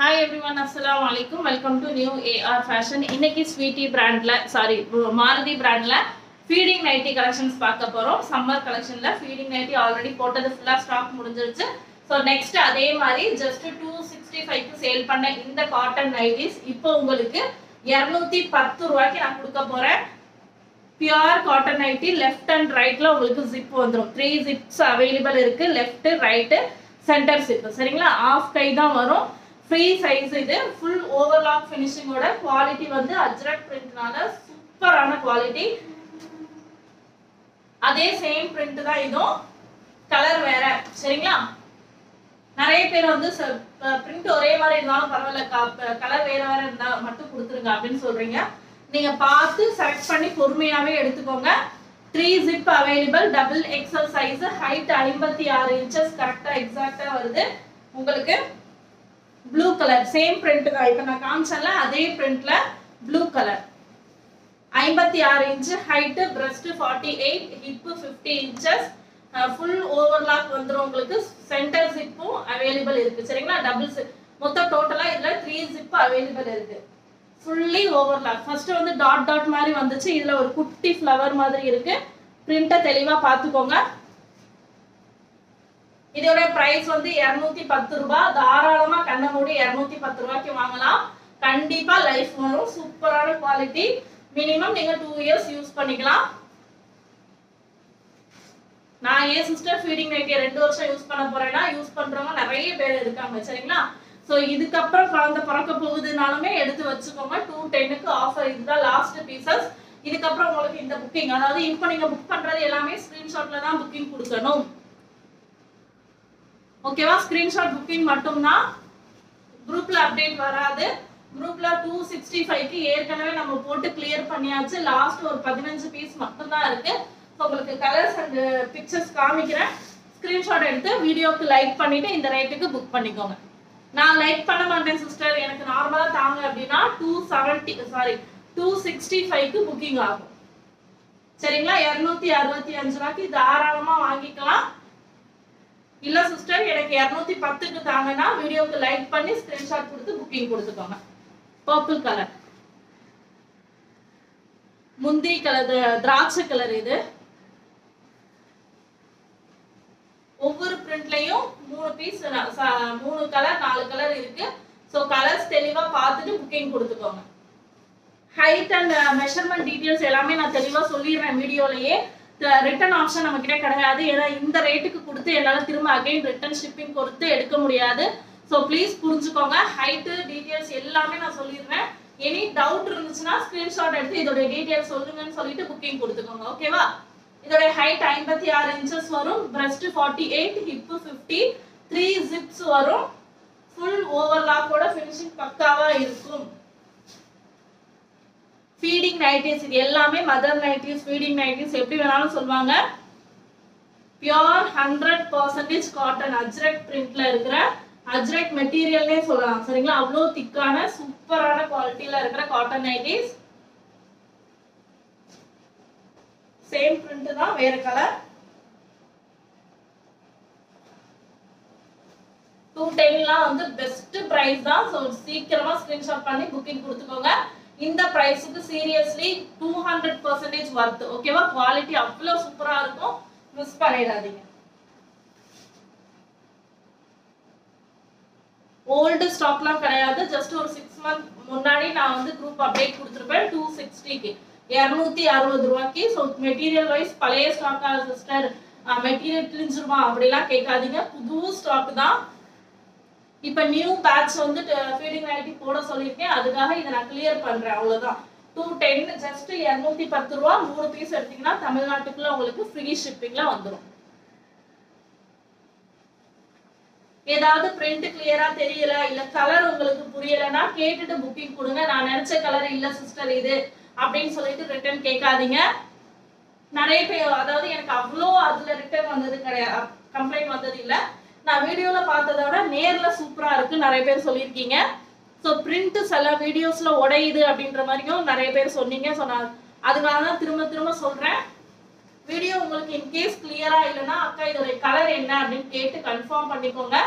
Hi everyone, assalamu alaikum. Welcome to new AR fashion. இன்னைக்கு sweetie பிராண்ட்ல மாருதி பிராண்ட்ல feeding nightie collections பார்க்க போறோம். சம்மர் கலெக்ஷன்ல ஃபீடிங் நைட்டி ஆல்ரெடி போட்டது ஃபுல்லா ஸ்டாக் முடிஞ்சிருச்சு. ஸோ நெக்ஸ்ட் அதே மாதிரி ஜஸ்ட் 265க்கு சேல் பண்ண இந்த காட்டன் நைட்டிஸ் இப்போ உங்களுக்கு 210 ரூபாய்க்கு நான் கொடுக்க போறேன். Pure cotton nightie left and ரைட்ல உங்களுக்கு ஜிப் வந்துடும். 3 ஜிப்ஸ் அவைலபிள் இருக்கு. லெஃப்ட் ரைட் சென்டர் ஜிப் சரிங்களா. ஆஃப் கை தான் வரும். ஃப்ரீ சைஸ் இது. ஃபுல் ஓவர்லாக் ஃபினிஷிங்கோட குவாலிட்டி வந்து அஜ்ரக் பிரிண்ட்னால சூப்பரான குவாலிட்டி. அதே சேம் பிரிண்ட் தான் இதுவும், கலர் வேற சரிங்களா. நிறைய பேர் வந்து பிரிண்ட் ஒரே மாதிரி இருந்தாலும் பரவாயில்ல, கலர் வேற வேற இருந்தா மட்டும் கொடுத்துருங்க அப்படின்னு சொல்றீங்க. நீங்க பார்த்து செலக்ட் பண்ணி பொறுமையாவே எடுத்துக்கோங்க. 3 zip available. Double XL size. Height 56 inches கரெக்டா எக்ஸாக்டா வருது. உங்களுக்கு ப்ளூ கலர் சேம் பிரிண்ட் தான். இப்போ நான் காமிச்சல அதே பிரிண்ட்ல blue colour. 56 inch height, breast 48, hip 50 inches. Full overlock வந்துரும். உங்களுக்கு சென்டர் ஜிப்பும் அவைலபிள் இருக்கு சரிங்களா. டபுள் ஜிப் மொத்தம் டோட்டலா இதுல 3 ஜிப் அவைலபிள் இருக்கு. Fully overlock. ஃபர்ஸ்ட் வந்து டாட் டாட் மாதிரி வந்துச்சு. இதுல ஒரு குட்டி ஃப்ளவர் மாதிரி இருக்கு. பிரிண்ட தெளிவா பாத்துக்கோங்க. இதோட பிரைஸ் வந்து 210 ரூபாய். தாராளமா கண்ண மூடி 210 ரூபாய்க்கு வாங்கலாம். கண்டிப்பா லைஃப் வரும். சூப்பரான குவாலிட்டி. மினிமம் நீங்க 2 இயர்ஸ் யூஸ் பண்ணிக்கலாம். நான் ஏன் சிஸ்டர் ஃபீடிங் நைட்டி 2 வருஷம் யூஸ் பண்ண போறேன்னா யூஸ் பண்றவங்க நிறைய பேர் இருக்காங்க சரிங்களா. சோ இதுக்கப்புறம் குழந்தை பிறக்க போகுதுனாலுமே எடுத்து வச்சுக்கோங்க. 210க்கு ஆஃபர். இதுதான் லாஸ்ட் பீசஸ். இதுக்கப்புறம் உங்களுக்கு இந்த புக்கிங், அதாவது இப்போ நீங்க புக் பண்றது எல்லாமே ஸ்கிரீன்ஷாட்ல தான் புக்கிங் கொடுக்கணும். ஓகேவா. ஸ்கிரீன்ஷாட் புக்கிங் மட்டும்தான். குரூப்ல அப்டேட் வராது. குரூப்ல 265க்கு ஏற்கனவே நம்ம போட்டு கிளியர் பண்ணியாச்சு. லாஸ்ட் ஒரு 15 பீஸ் மட்டும் தான் இருக்கு. உங்களுக்கு கலர்ஸ் அண்ட் பிக்சர்ஸ் காமிக்கிறேன். ஸ்கிரீன்ஷாட் எடுத்து வீடியோக்கு லைக் பண்ணிட்டு இந்த ரேட்டுக்கு புக் பண்ணிக்கோங்க. நான் லைக் பண்ண மாட்டேன் சிஸ்டர், எனக்கு நார்மலா தாங்க அப்படின்னா 265க்கு புக்கிங் ஆகும் சரிங்களா. 265 ரூபாய்க்கு தாராளமா வாங்கிக்கலாம். இல்ல சிஸ்டர் எனக்கு 210க்கு தாங்கன்னா வீடியோக்கு லைக் பண்ணி ஸ்கிரீன்ஷாட் கொடுத்து புக்கிங் கொடுத்துக்கோங்க. பர்பிள் கலர், முந்திரி கலர், திராட்சை கலர். இது ஒவ்வொரு பிரிண்ட்லயும் 3 பீஸ், 3 கலர் 4 கலர் இருக்கு. சோ கலர்ஸ் தெளிவா பார்த்துட்டு புக்கிங் கொடுத்துக்கோங்க. ஹைட் அண்ட் மெஷர்மெண்ட் டீடைல்ஸ் எல்லாமே நான் தெளிவா சொல்லிடுறேன் வீடியோலயே. ரிட்டர்ன் ஆப்ஷன் நம்ம கிட்ட கிடையாது. ஏன்னா இந்த ரேட்டுக்கு கொடுத்து என்னால திரும்ப அகைன் ரிட்டர்ன் ஷிப்பிங் கொடுத்து எடுக்க முடியாது. ஸோ ப்ளீஸ் புரிஞ்சுக்கோங்க. ஹைட்டு டீடைல்ஸ் எல்லாமே நான் சொல்லிடுறேன். எனி டவுட் இருந்துச்சுன்னா ஸ்கிரீன்ஷாட் எடுத்து இதோட டீடைல்ஸ் சொல்லுங்கன்னு சொல்லிட்டு புக்கிங் கொடுத்துக்கோங்க. ஓகேவா. இதோட ஹைட் 56 இன்ச்சஸ் வரும். பிரஸ்ட் 48, ஹிப் 50, 3 ஜிப்ஸ் வரும். ஃபுல் ஓவர்லாக்கோட ஃபினிஷிங் பக்காவா இருக்கும். ஃபீடிங் நைட்டிஸ் இது எல்லாமே மதர் நைட்டிஸ், ஃபீடிங் நைட்டிஸ் எப்படி வேணாலும் சொல்லுவாங்க. பியூர் 100% காட்டன் அஜ்ரக் பிரிண்ட்ல இருக்கிற அஜ்ரக் மெட்டீரியல்னே சொல்லலாம் சரிங்களா. அவ்வளோ திக்கான சூப்பரான குவாலிட்டியில இருக்கிற காட்டன் நைட்டிஸ். சேம் பிரிண்ட் தான், வேற கலர். 210லாம் வந்து பெஸ்ட் பிரைஸ் தான். ஸோ சீக்கிரமா ஸ்கிரீன்ஷாட் பண்ணி புக்கிங் கொடுத்துக்கோங்க. இந்த பிரைஸுக்கு சீரியஸ்லி 200% வர்த். ஓகேவா. குவாலிட்டி அவ்வளவு சூப்பரா இருக்கும். மிஸ் பண்ணிடாதீங்க. ஓல்டு ஸ்டாக்லாம் கிடையாது. ஜஸ்ட் ஒரு 6 மந்த் முன்னாடி நான் வந்து குரூப் அப்டேட் கொடுத்துருப்பேன். 260க்கு 260 ரூபாய்க்கு. ஸோ மெட்டீரியல் வைஸ் பழைய ஸ்டாக்கா சிஸ்டர், மெட்டீரியல் கிழிஞ்சிருமா அப்படிலாம் கேட்காதீங்க. புது ஸ்டாக் தான். இப்ப நியூ பேட்ச் வந்து ஃபீடிங் நைட்டி போட சொல்லியிருக்கேன். அதுக்காக இதை நான் கிளியர் பண்றேன். அவ்வளவுதான். 210 ஜஸ்ட் 210 ரூபா. 3 பீஸ் எடுத்தீங்கன்னா தமிழ்நாட்டுக்குள்ள உங்களுக்கு ஃப்ரீ ஷிப்பிங்ல வந்துடும். ஏதாவது பிரிண்ட் கிளியரா தெரியல, இல்ல கலர் உங்களுக்கு புரியலன்னா கேட்டுட்டு புக்கிங் கொடுங்க. நான் நினைச்ச கலர் இல்ல சிஸ்டர் இது அப்படின்னு சொல்லிட்டு ரிட்டர்ன் கேட்காதீங்க. நிறைய பேர் அதாவது எனக்கு அவ்வளோ அதுல ரிட்டர்ன் வந்தது கிடையாது, கம்ப்ளைண்ட் வந்தது இல்ல. நான் வீடியோல பார்த்ததை விட நேர்ல சூப்பரா இருக்கு நிறைய பேர் சொல்லியிருக்கீங்க. ஸோ பிரிண்ட் சில வீடியோஸ்ல உடையுது அப்படின்ற மாதிரியும் நிறைய பேர் சொன்னீங்க. ஸோ நான் அதுக்காக தான் திரும்ப திரும்ப சொல்றேன். வீடியோ உங்களுக்கு இன்கேஸ் கிளியரா இல்லைன்னா அக்கா இதோட கலர் என்ன அப்படின்னு கேட்டு கன்ஃபார்ம் பண்ணிக்கோங்க.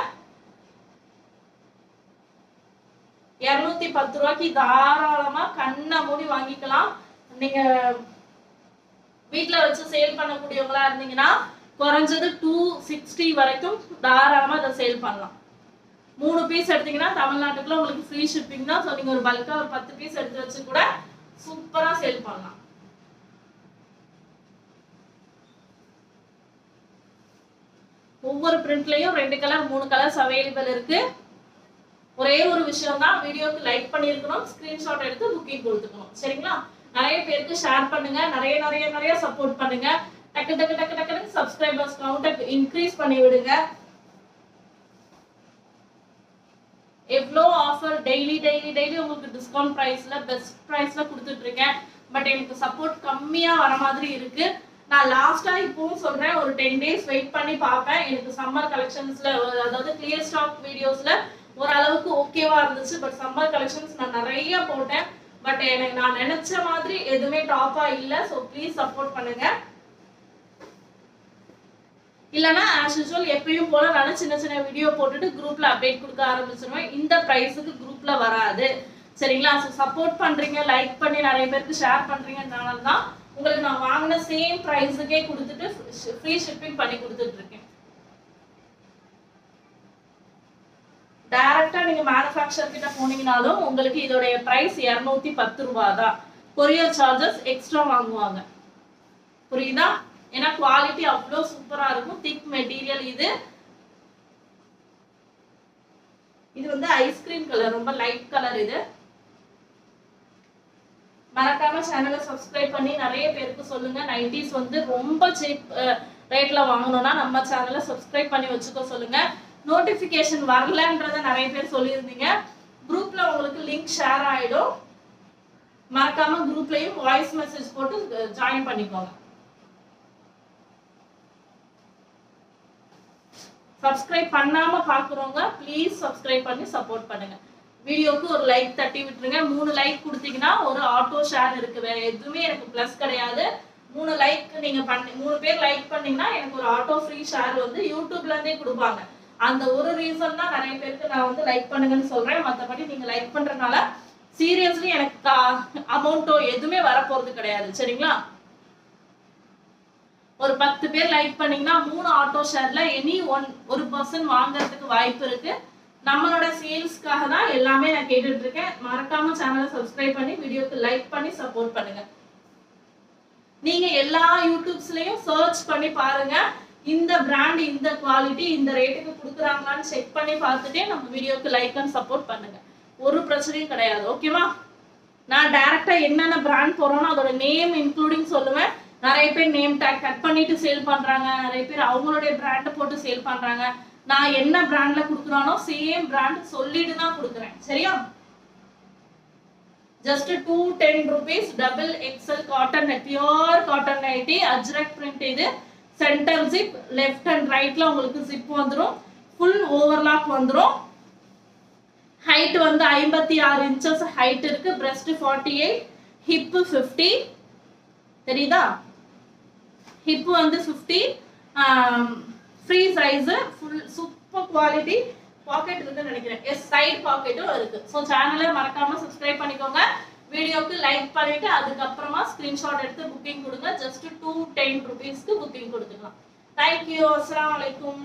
210 ரூபாய்க்கு தாராளமா கண்ணை மூடி வாங்கிக்கலாம். நீங்க வீட்ல வச்சு சேல் பண்ணக்கூடியவங்களா இருந்தீங்கன்னா குறைஞ்சது 260 வரைக்கும் தாராளமா இதை சேல் பண்ணலாம். 3 பீஸ் எடுத்தீங்கன்னா தமிழ்நாட்டுக்குள்ள உங்களுக்கு ஃப்ரீ ஷிப்பிங் தான். ஸோ நீங்க ஒரு பல்கா ஒரு 10 பீஸ் எடுத்து வச்சு கூட சூப்பரா சேல் பண்ணலாம். ஒவ்வொரு பிரிண்ட்லயும் 2 கலர் 3 கலர்ஸ் அவைலபிள் இருக்கு. ஒரே ஒரு விஷயம் தான், வீடியோக்கு லைக் பண்ணிருக்கணும், ஸ்கிரீன்ஷாட் எடுத்து புக்கிங் கொடுத்துக்கணும். சரிங்களா? நிறைய பேருக்கு ஷேர் பண்ணுங்க, நிறைய நிறைய நிறைய சப்போர்ட் பண்ணுங்க. டக்கு டக்கு டக்கு டக்கு சப்ஸ்கிரைபர்ஸ் கவுண்ட் இன்க்ரீஸ் பண்ணி விடுங்க. எவ்வளோ ஆஃபர் டெய்லி டெய்லி டெய்லி உங்களுக்கு டிஸ்கவுண்ட் ப்ரைஸ்ல பெஸ்ட் ப்ரைஸ்ல கொடுத்துட்டு இருக்கேன். பட் எனக்கு சப்போர்ட் கம்மியா வர மாதிரி இருக்கு. நான் லாஸ்டா இப்பவும் சொல்றேன், ஒரு 10 டேஸ் வெயிட் பண்ணி பார்ப்பேன். எனக்கு சம்மர் கலெக்ஷன்ஸ்ல அதாவது கிளியர் ஸ்டாக் வீடியோஸ்ல ஓரளவுக்கு ஓகேவா இருந்துச்சு. பட் சம்மர் கலெக்ஷன்ஸ் நான் நிறைய போட்டேன். பட் எனக்கு நான் நினைச்ச மாதிரி எதுவுமே டாப்பா இல்லை. ஸோ ப்ளீஸ் சப்போர்ட் பண்ணுங்க. இல்லைன்னா ஆஸ் யூஸ்வல் எப்பயும் போல நான் சின்ன சின்ன வீடியோ போட்டுட்டு குரூப்ல அப்டேட் கொடுக்க ஆரம்பிச்சிருவேன். இந்த ப்ரைஸுக்கு குரூப்ல வராது. சரிங்களா? ஸோ சப்போர்ட் பண்றீங்க, லைக் பண்ணி நிறைய பேருக்கு ஷேர் பண்றீங்கன்றனால தான் உங்களுக்கு நான் வாங்கின சேம் ப்ரைஸுக்கே கொடுத்துட்டு ஃப்ரீ ஷிப்பிங் பண்ணி கொடுத்துட்டு இருக்கேன். டைரக்டா நீங்க மேனுஃபேக்சர் கிட்ட போனீங்கனாலும் உங்களுக்கு இதோடைய பிரைஸ் 210 ரூபாய் தான். கொரியர் சார்ஜஸ் எக்ஸ்ட்ரா வாங்குவாங்க. புரியுதா? ஏன்னா குவாலிட்டி அவ்வளோ சூப்பரா இருக்கும். திக் மெட்டீரியல். இது வந்து ஐஸ்கிரீம் கலர், ரொம்ப லைட் கலர். இது மறக்காம சேனலை சப்ஸ்கிரைப் பண்ணி நிறைய பேருக்கு சொல்லுங்க. நைட்டிஸ் வந்து ரொம்ப சீப் ரேட்ல வாங்கணும்னா நம்ம சேனலை சப்ஸ்கிரைப் பண்ணி வச்சுக்க சொல்லுங்க. நோட்டிபிகேஷன் வரலன்றத நிறைய பேர் சொல்லியிருந்தீங்க. குரூப்ல உங்களுக்கு லிங்க் ஷேர் ஆயிடும். மறக்காம குரூப்லயும் வாய்ஸ் மெசேஜ் போட்டு ஜாயின் பண்ணிக்கோங்க. சப்ஸ்கிரைப் பண்ணாம பாக்குறவங்க ப்ளீஸ் சப்ஸ்கிரைப் பண்ணி சப்போர்ட் பண்ணுங்க. வீடியோக்கு ஒரு லைக் தட்டி விட்டுருங்க. 3 லைக் கொடுத்தீங்கன்னா ஒரு ஆட்டோ ஷேர் இருக்கு. வேற எதுவுமே எனக்கு பிளஸ் கிடையாது. 3 லைக் நீங்க 3 பேர் லைக் பண்ணீங்கன்னா எனக்கு ஒரு ஆட்டோ ஃப்ரீ ஷேர் வந்து யூடியூப்ல இருந்தே கொடுப்பாங்க. அந்த ஒரு ரீசன் தான் நிறைய பேருக்கு நான் வந்து லைக் பண்ணுங்கன்னு சொல்றேன். மற்றபடி நீங்க லைக் பண்றதுனால சீரியஸ்லி எனக்கு அமௌண்ட்டோ எதுவுமே வரப்போறது கிடையாது. சரிங்களா? ஒரு 10 பேர் லைக் பண்ணீங்கன்னா 3 ஆட்டோ ஷேர்ல எனி ஒரு பர்சன் வாங்குறதுக்கு வாய்ப்பு இருக்கு. நம்மளோட சேல்ஸ்க்காக தான் எல்லாமே நான் கேட்டுட்டு இருக்கேன். மறக்காம சேனலை சப்ஸ்கிரைப் பண்ணி வீடியோக்கு லைக் பண்ணி சப்போர்ட் பண்ணுங்க. நீங்க எல்லா யூடியூப்ஸ்லயும் சர்ச் பண்ணி பாருங்க. இந்த பிராண்ட் இந்த குவாலிட்டி இந்த ரேட்டுக்கு கொடுக்குறாங்களான்னு செக் பண்ணி பார்த்துட்டே நம்ம வீடியோக்கு லைக் அண்ட் சப்போர்ட் பண்ணுங்க. ஒரு பிரச்சனையும் கிடையாது. ஓகேவா? நான் டைரக்டா என்னென்ன பிராண்ட் போறோம்னோ அதோட நேம் இன்க்ளூடிங் சொல்லுவேன். நிறைய பேர் நேம் டேக் கட் பண்ணிட்டு சேல் பண்றாங்க. நிறைய பேர் அவங்களுடைய பிராண்டை போட்டு சேல் பண்றாங்க. நான் என்ன பிராண்ட்ல கொடுக்குறானோ சேம் பிராண்ட் சொல்லிட்டு தான் கொடுக்குறேன். சரியா? Just 210 rupees double XL cotton pure cotton nighty ajrak print. இது சென்டர் ஜிப், லெஃப்ட் அண்ட் ரைட்ல உங்களுக்கு ஜிப் வந்துடும். ஃபுல் ஓவர்லாக் வந்துடும். ஹைட் வந்து 56 இன்ச்சஸ் ஹைட் இருக்கு. Breast 48, hip 50. தெரியுதா? ஹிப் வந்து 50. Free size, full super quality. Pocket இருக்குன்னு நினைக்கிறேன். எஸ், சைடு பாக்கெட்டும் இருக்கு. ஸோ சேனலை மறக்காம சப்ஸ்கிரைப் பண்ணிக்கோங்க. வீடியோக்கு லைக் பண்ணிட்டு அதுக்கப்புறமா ஸ்கிரீன்ஷாட் எடுத்து புக்கிங் கொடுங்க. ஜஸ்ட் 210 rupeesக்கு புக்கிங் கொடுத்துக்கலாம். தேங்க்யூ. அஸ்ஸலாமு அலைக்கும்.